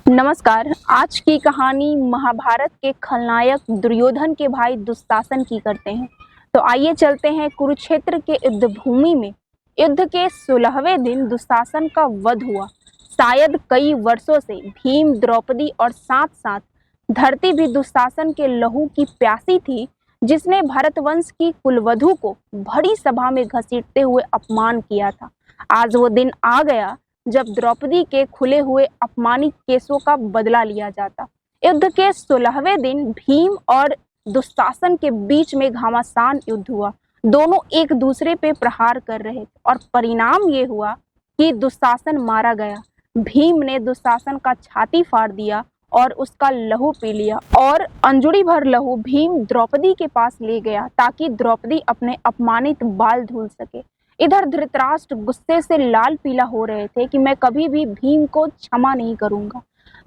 नमस्कार। आज की कहानी महाभारत के खलनायक दुर्योधन के भाई दुशासन की करते हैं। तो आइए चलते हैं कुरुक्षेत्र के युद्ध भूमि में। युद्ध के 16वें दिन दुशासन का वध हुआ। शायद कई वर्षों से भीम, द्रौपदी और साथ साथ धरती भी दुशासन के लहू की प्यासी थी, जिसने भरतवंश की कुलवधू को बड़ी सभा में घसीटते हुए अपमान किया था। आज वो दिन आ गया जब द्रौपदी के खुले हुए अपमानित केसों का बदला लिया जाता। युद्ध के 16वें दिन भीम और दुशासन के बीच में घमासान युद्ध हुआ। दोनों एक दूसरे पे प्रहार कर रहे थे और परिणाम ये हुआ कि दुशासन मारा गया। भीम ने दुशासन का छाती फाड़ दिया और उसका लहू पी लिया और अंजुड़ी भर लहू भीम द्रौपदी के पास ले गया ताकि द्रौपदी अपने अपमानित बाल धुल सके। इधर धृतराष्ट्र गुस्से से लाल पीला हो रहे थे कि मैं कभी भी भीम को क्षमा नहीं करूंगा।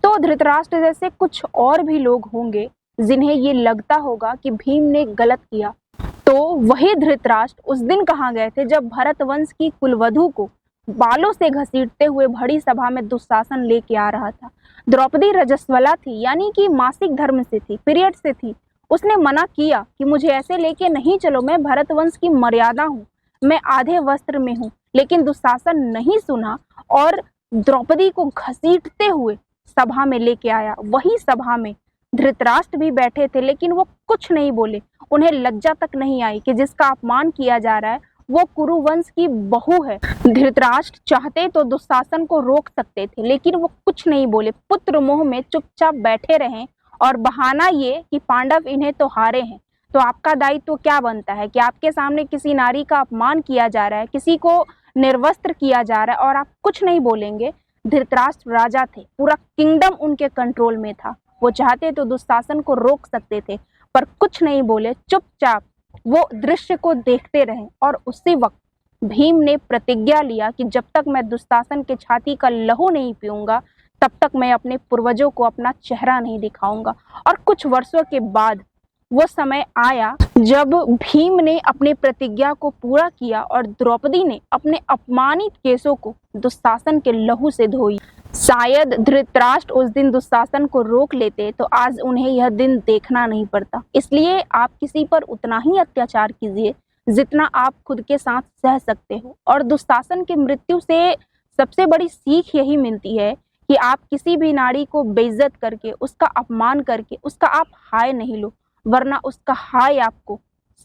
तो धृतराष्ट्र जैसे कुछ और भी लोग होंगे जिन्हें ये लगता होगा कि भीम ने गलत किया। तो वही धृतराष्ट्र उस दिन कहाँ गए थे जब भरतवंश की कुलवधू को बालों से घसीटते हुए बड़ी सभा में दुशासन लेके आ रहा था। द्रौपदी रजस्वला थी, यानी कि मासिक धर्म से थी, पीरियड से थी। उसने मना किया कि मुझे ऐसे लेके नहीं चलो, मैं भरतवंश की मर्यादा हूँ, मैं आधे वस्त्र में हूँ। लेकिन दुशासन नहीं सुना और द्रौपदी को घसीटते हुए सभा में लेके आया। वही सभा में धृतराष्ट्र भी बैठे थे, लेकिन वो कुछ नहीं बोले। उन्हें लज्जा तक नहीं आई कि जिसका अपमान किया जा रहा है वो कुरुवंश की बहू है। धृतराष्ट्र चाहते तो दुशासन को रोक सकते थे, लेकिन वो कुछ नहीं बोले। पुत्र मोह में चुपचाप बैठे रहे और बहाना ये कि पांडव इन्हें तो हारे हैं। तो आपका दायित्व क्या बनता है कि आपके सामने किसी नारी का अपमान किया जा रहा है, किसी को निर्वस्त्र किया जा रहा है और आप कुछ नहीं बोलेंगे। धृतराष्ट्र राजा थे, पूरा किंगडम उनके कंट्रोल में था। वो चाहते तो दुशासन को रोक सकते थे, पर कुछ नहीं बोले, चुपचाप वो दृश्य को देखते रहे। और उसी वक्त भीम ने प्रतिज्ञा लिया कि जब तक मैं दुशासन के छाती का लहू नहीं पीऊंगा तब तक मैं अपने पूर्वजों को अपना चेहरा नहीं दिखाऊंगा। और कुछ वर्षों के बाद वो समय आया जब भीम ने अपनी प्रतिज्ञा को पूरा किया और द्रौपदी ने अपने अपमानित केसों को दुशासन के लहू से धोई। शायद धृतराष्ट्र उस दिन दुशासन को रोक लेते तो आज उन्हें यह दिन देखना नहीं पड़ता। इसलिए आप किसी पर उतना ही अत्याचार कीजिए जितना आप खुद के साथ सह सकते हो। और दुशासन की मृत्यु से सबसे बड़ी सीख यही मिलती है कि आप किसी भी नारी को बेइज्जत करके, उसका अपमान करके उसका आप हाय नहीं लो, वरना उसका हाय आपको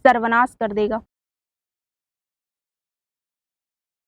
सर्वनाश कर देगा।